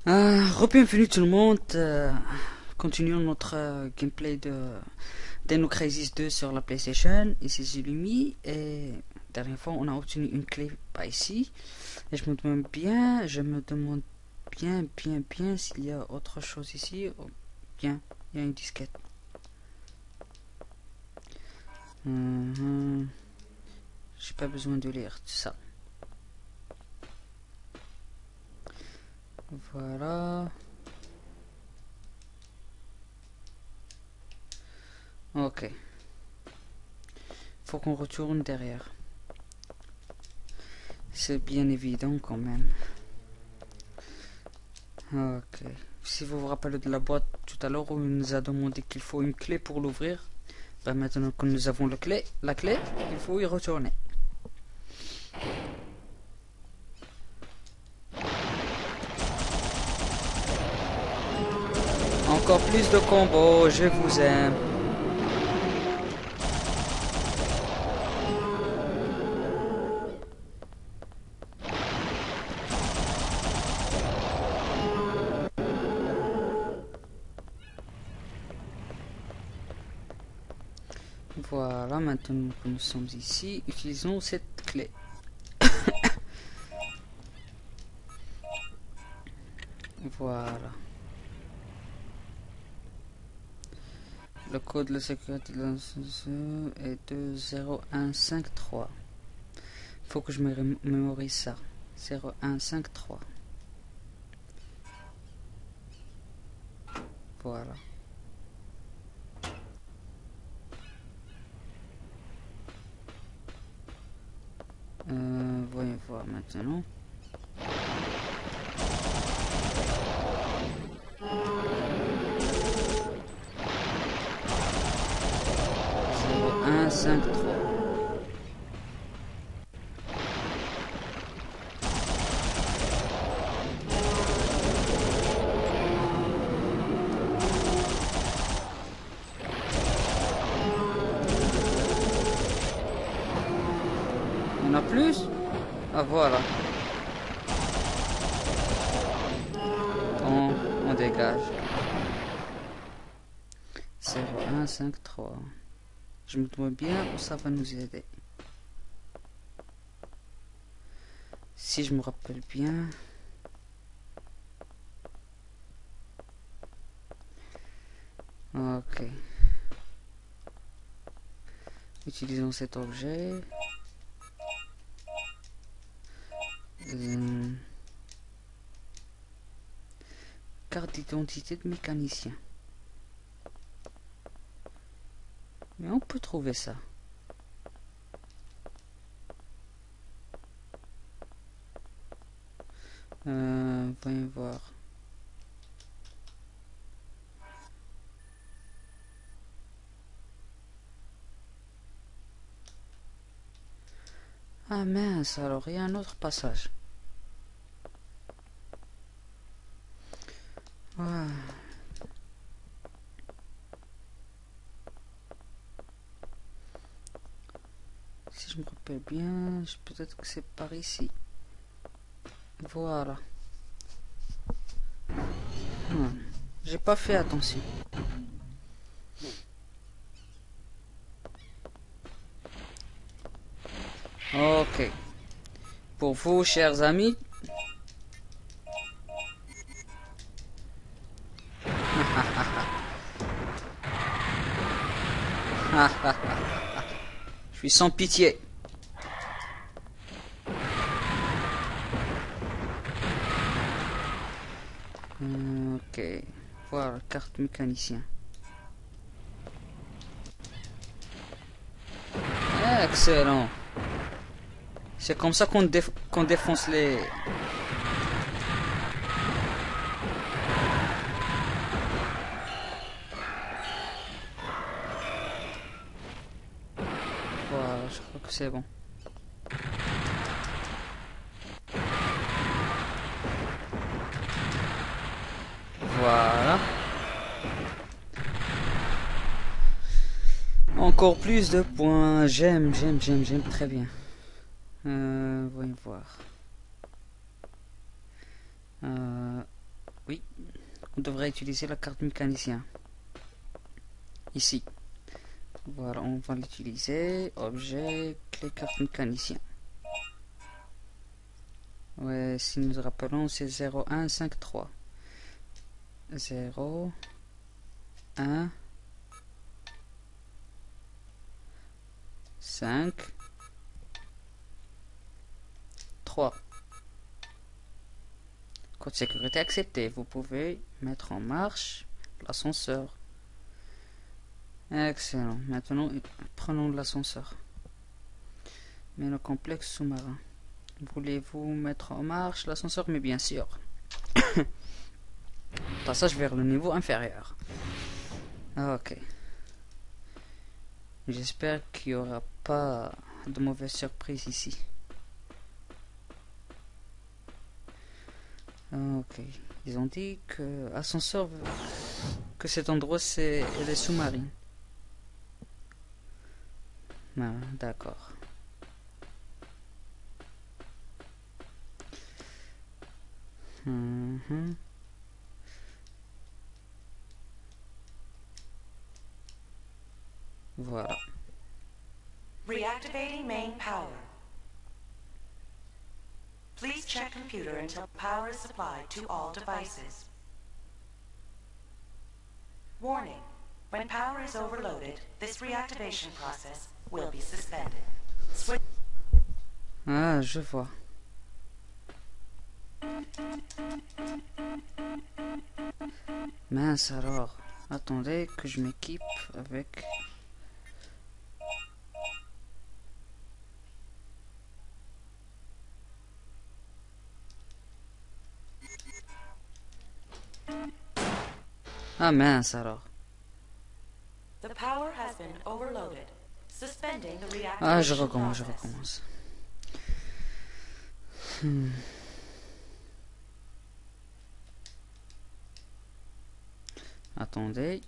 Bienvenue tout le monde. Continuons notre gameplay de Dino Crisis 2 sur la PlayStation. Ici c'est Lumi et dernière fois on a obtenu une clé par ici. Et je me demande bien s'il y a autre chose ici. Oh, bien, il y a une disquette. J'ai pas besoin de lire ça. Voilà. Ok. Faut qu'on retourne derrière. C'est bien évident quand même. Ok. Si vous vous rappelez de la boîte tout à l'heure où il nous a demandé qu'il faut une clé pour l'ouvrir, ben maintenant que nous avons la clé, il faut y retourner. Encore plus de combos, je vous aime. Voilà, maintenant que nous sommes ici, utilisons cette clé. Voilà. Le code de la sécurité de l'installation est 20153. Faut que je me mémorise ça. 0153. Voilà. Voyons voir maintenant. Un, 5, 3. Il y en a plus? Ah voilà. On dégage. 0, 1, 5, 3. Je me demande bien où ça va nous aider. Si je me rappelle bien. Ok. Utilisons cet objet. Carte d'identité de mécanicien. Mais on peut trouver ça. Voyons voir. Ah mince, alors il y a un autre passage. Ah. Si je me rappelle bien, peut-être que c'est par ici. Voilà. J'ai pas fait attention. Ok. Pour vous, chers amis. Je suis sans pitié. Ok. Voilà, carte mécanicien. Excellent. C'est comme ça qu'on défonce les... Voilà, je crois que c'est bon. Voilà. Encore plus de points. J'aime très bien. Voyons voir. on devrait utiliser la carte mécanicien. Ici. Voilà, on va l'utiliser. Objet, clé carte mécanicien. Ouais, si nous rappelons, c'est 0153. 0, 1, 5, 3. Code sécurité accepté. Vous pouvez mettre en marche l'ascenseur. Excellent. Maintenant, prenons l'ascenseur. Mais le complexe sous-marin. Voulez-vous mettre en marche l'ascenseur? Mais bien sûr. Passage vers le niveau inférieur. Ok. J'espère qu'il n'y aura pas de mauvaises surprises ici. Ok. Ils ont dit que ascenseur, que cet endroit c'est les sous-marines. Ah, d'accord. Voilà. Reactivating main power. Please check computer until power is supplied to all devices. Warning. When power is overloaded, this reactivation process will be suspended. Ah, je vois. Mince alors. Attendez que je m'équipe avec... Ah mince alors. The power has been overloaded. Suspending the reactivation Ah, je recommence. Attendez.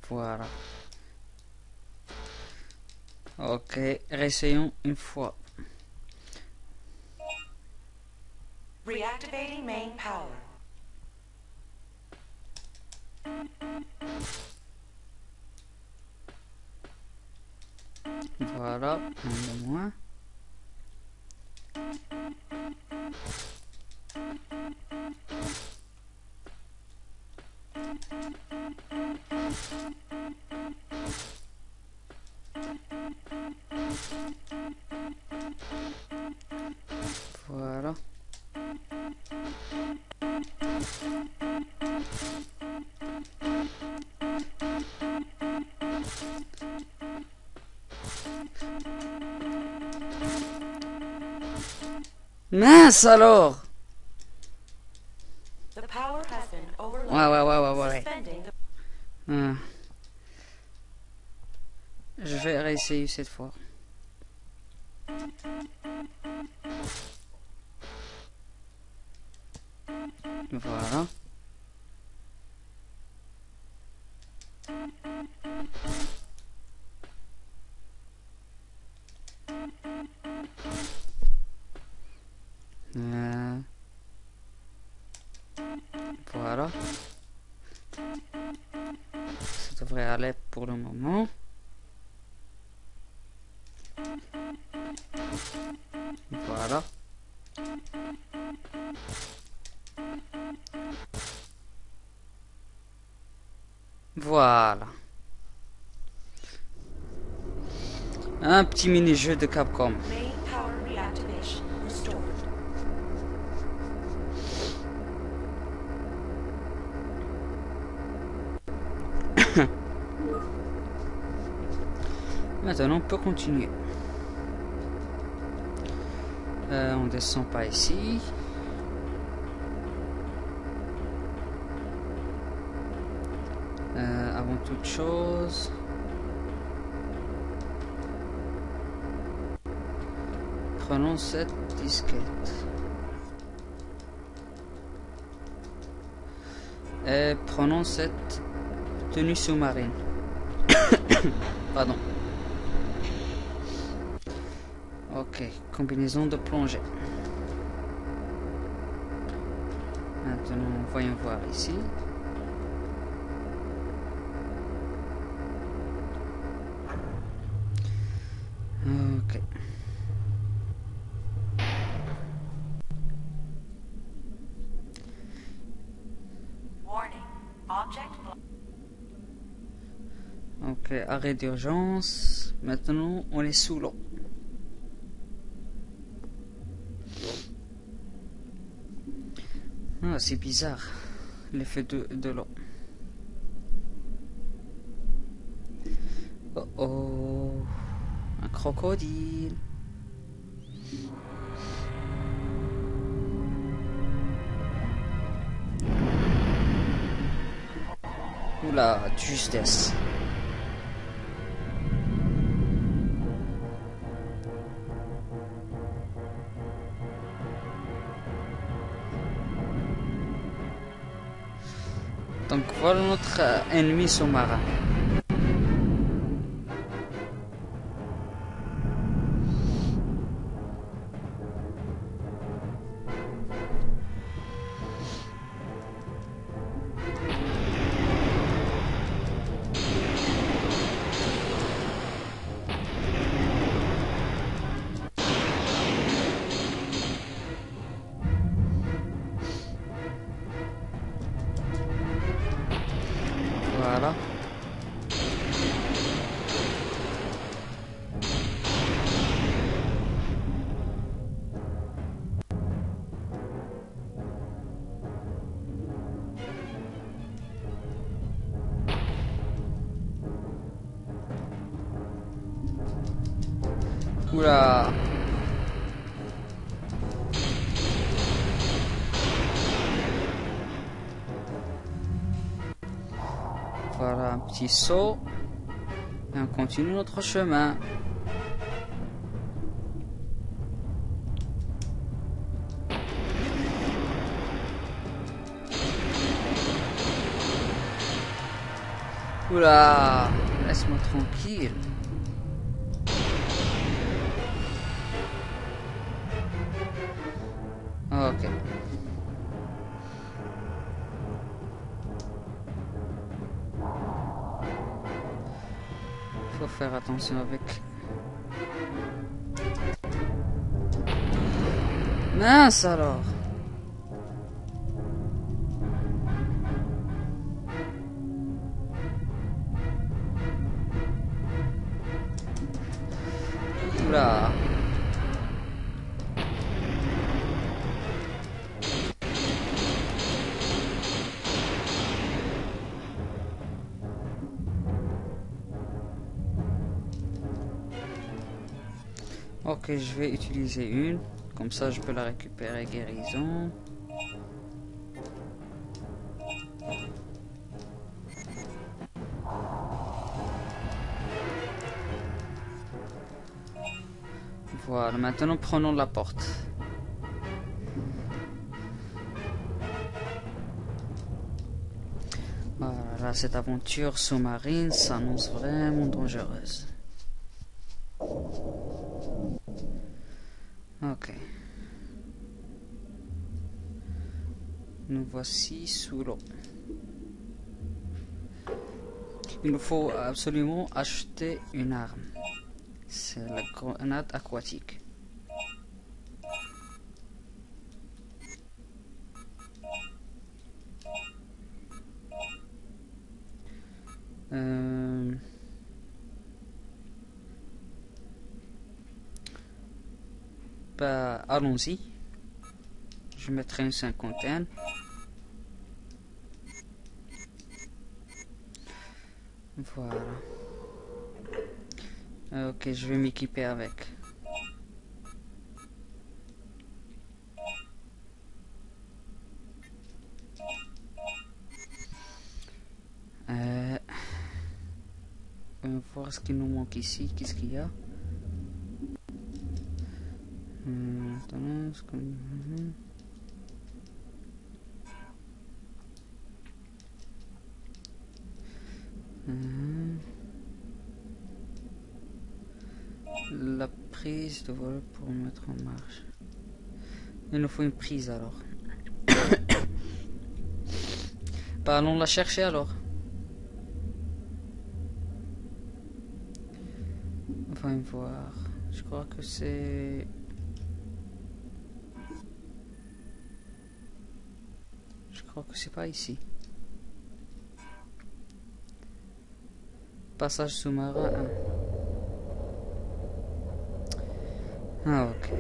Voilà. Ok, réessayons une fois. Reactivating main power. Voilà, un de moins. Voilà. Mince alors! The power has been overloaded. Ouais. Suspending the... Ah. Je vais réessayer cette fois. Voilà. Voilà. Ça devrait aller pour le moment. Voilà. Voilà. Un petit mini-jeu de Capcom. Main power reactivation restored. Maintenant, on peut continuer. On descend pas ici. Avant toute chose, prenons cette disquette. Et prenons cette tenue sous-marine. Pardon. Ok, combinaison de plongée. Maintenant, voyons voir ici. Ok. Warning. Object Ok, arrêt d'urgence. Maintenant, on est sous l'eau. Ah, c'est bizarre, l'effet de l'eau. Oh oh, un crocodile. Oula, justesse. Donc voilà notre ennemi sous-marin. Voilà. Oula. Voilà un petit saut. Et on continue notre chemin. Oula, laisse-moi tranquille. Ok. Faut faire attention avec. Mince alors. Oula. Ok, je vais utiliser une. Comme ça, je peux la récupérer guérison. Voilà, maintenant prenons la porte. Voilà, cette aventure sous-marine s'annonce vraiment dangereuse. Ok. Nous voici sous l'eau. Il nous faut absolument acheter une arme. C'est la grenade aquatique. Bah, allons-y. Je mettrai une cinquantaine. Voilà. Ok, je vais m'équiper avec. On va voir ce qui nous manque ici. Qu'est-ce qu'il y a? La prise de vol pour mettre en marche. Il nous faut une prise alors. Bah, allons la chercher alors. Voyons voir. Je crois que c'est... Je crois que c'est pas ici. Passage sous-marin 1. Ah, ok.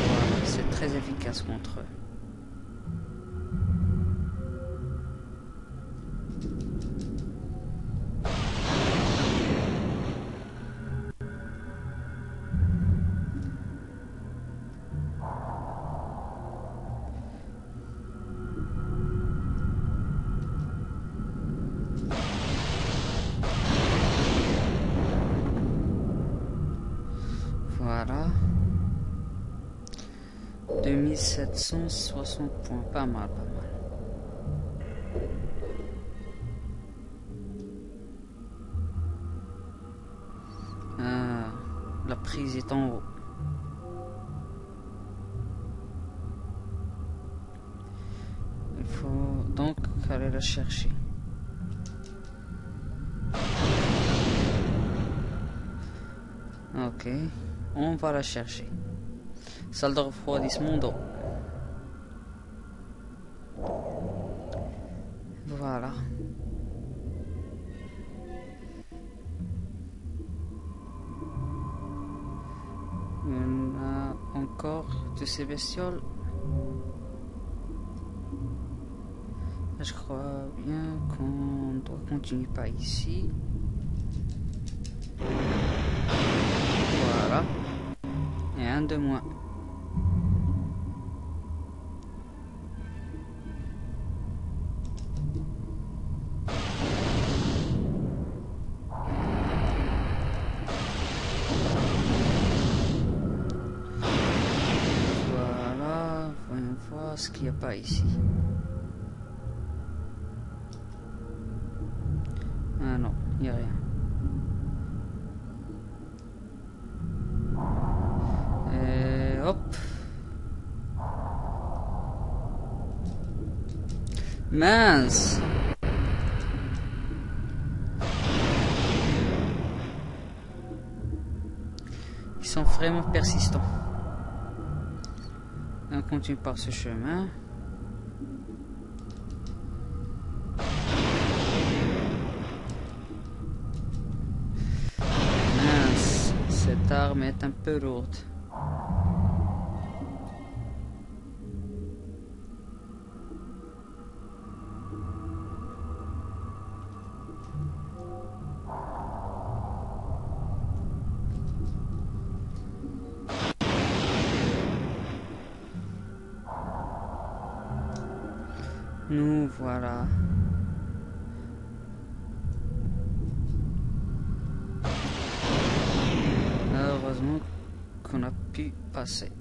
Voilà, c'est très efficace contre eux. Voilà. 2760 points. Pas mal, pas mal. Ah, la prise est en haut. Il faut donc aller la chercher. Ok, on va la chercher. Salle de refroidissement d'eau. Voilà. On a encore de ces bestioles. Je crois bien qu'on doit continuer par ici. Voilà. Et un de moins. Voilà. Voyons voir ce qu'il n'y a pas ici. Ah non, il n'y a rien. Et hop. Mince. Ils sont vraiment persistants. On continue par ce chemin. Mince, cette arme est un peu lourde. Nous voilà. Heureusement qu'on a pu passer.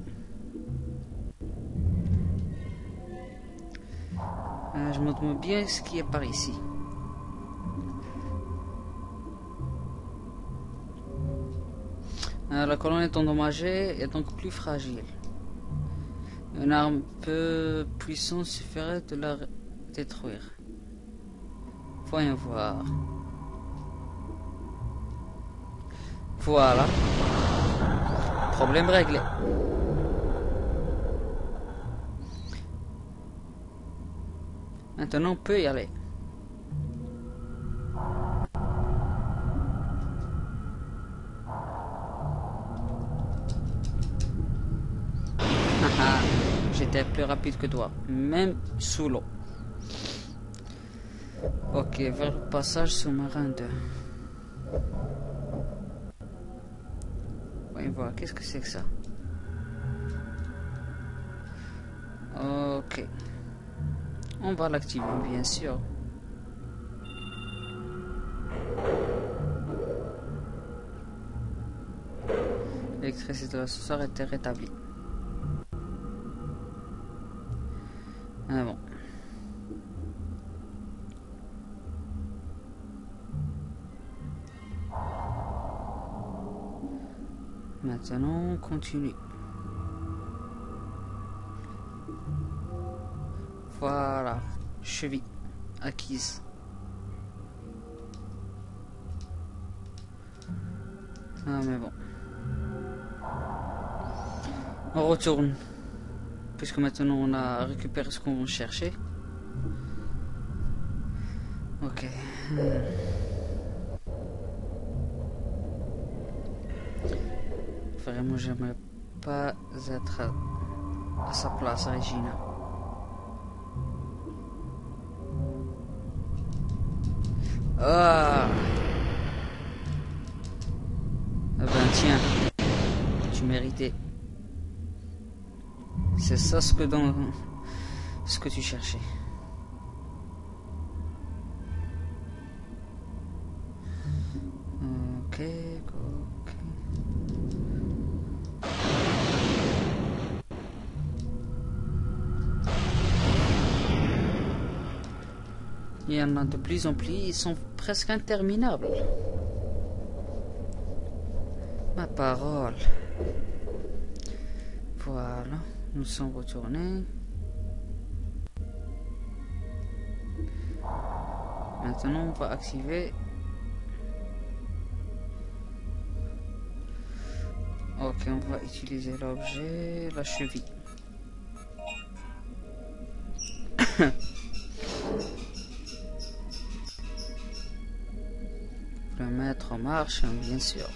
Je me demande bien ce qui est par ici. La colonne est endommagée et donc plus fragile. Une arme peu puissante suffirait de la détruire. Voyons voir. Voilà. Problème réglé. Maintenant on peut y aller. J'étais plus rapide que toi, même sous l'eau. Ok, vers le passage sous-marin 2. Voyons voir, qu'est-ce que c'est que ça? Ok. On va l'activer, bien sûr. L'électricité de l'ascenseur était rétablie. Ah bon. Maintenant, continue. Voilà, cheville acquise. Ah mais bon. On retourne. Puisque maintenant on a récupéré ce qu'on cherchait. Ok. Vraiment, j'aimerais pas être à sa place, Regina. Ah. Ah ben tiens, tu méritais. C'est ça ce que tu cherchais. Ok, ok. Il y en a de plus en plus, ils sont presque interminables. Ma parole. Voilà, nous sommes retournés. Maintenant, on va activer. Ok, on va utiliser l'objet, la cheville. Le mettre en marche, bien sûr.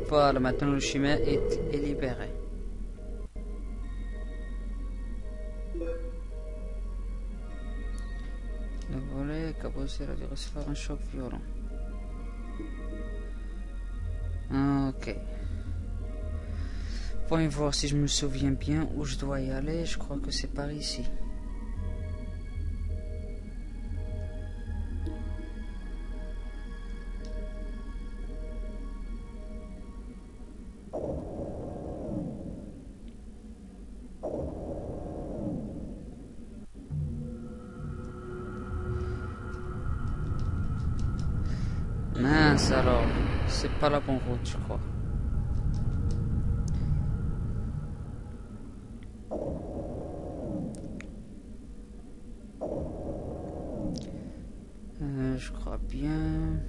Voilà, maintenant le chemin est libéré. Le volet cabossé a dû recevoir un choc violent. Ok. Voyons voir si je me souviens bien où je dois y aller. Je crois que c'est par ici. Mince alors, c'est pas la bonne route, je crois. Je crois bien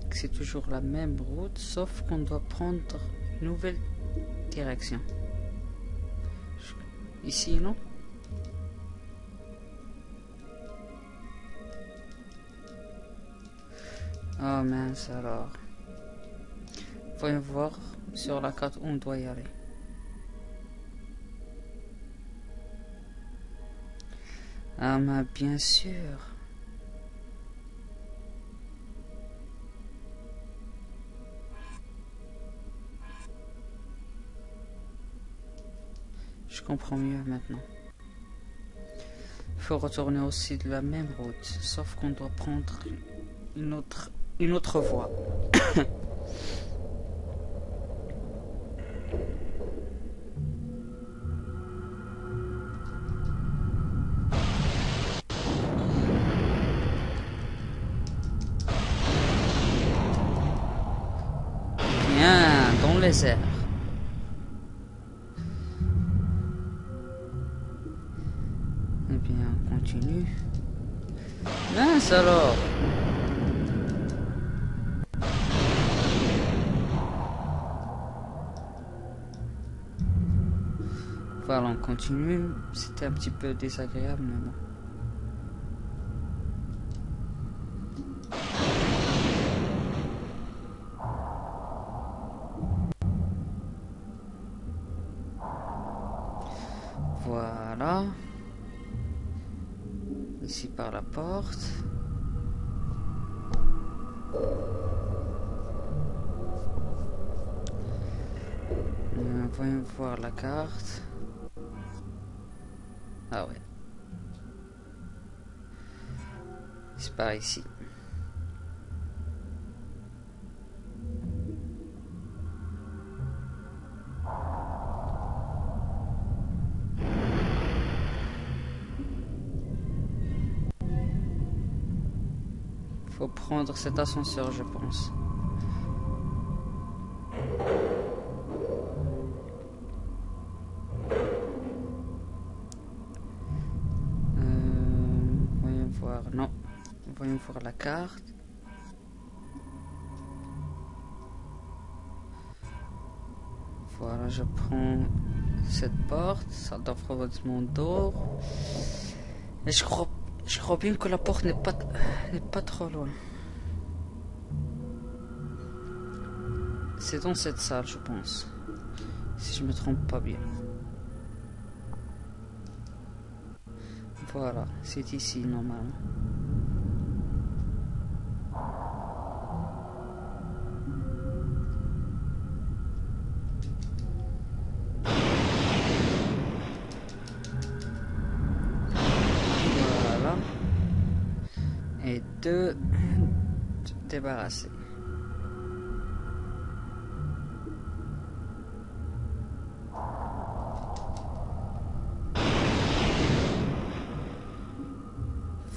que c'est toujours la même route, sauf qu'on doit prendre une nouvelle direction. Ici, non? Oh mince alors. Voyons voir sur la carte où on doit y aller. Ah mais bien sûr. Je comprends mieux maintenant. Il faut retourner aussi de la même route, sauf qu'on doit prendre une autre voie. Bien, dans les airs. Eh bien, on continue. Mince alors. Voilà, on continue. C'était un petit peu désagréable, mais bon. Voilà. Ici par la porte. Voyons voir la carte. Ah ouais. C'est par ici. Faut prendre cet ascenseur, je pense. Voyons voir. Non. Voyons voir la carte. Voilà, je prends cette porte. Salle de refroidissement d'eau. Et je crois bien que la porte n'est pas trop loin. C'est dans cette salle, je pense. Si je me trompe pas bien. Voilà, c'est ici normalement. Voilà. Et deux débarrassés.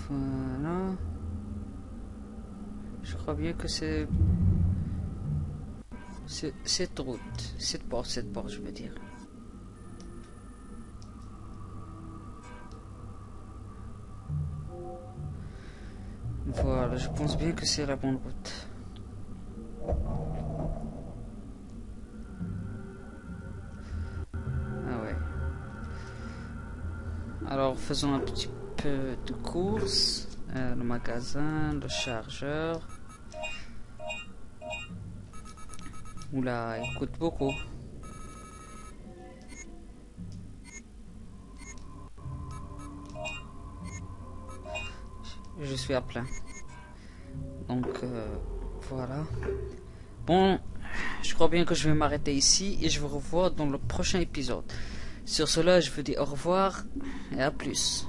Voilà. Je crois bien que c'est cette route, cette porte, je veux dire. Voilà, je pense bien que c'est la bonne route. Ah ouais. Alors faisons un petit peu de course. Le magasin, le chargeur. Oula, il coûte beaucoup. Je suis à plein. Donc voilà. Bon, je crois bien que je vais m'arrêter ici et je vous revois dans le prochain épisode. Sur cela, je vous dis au revoir et à plus.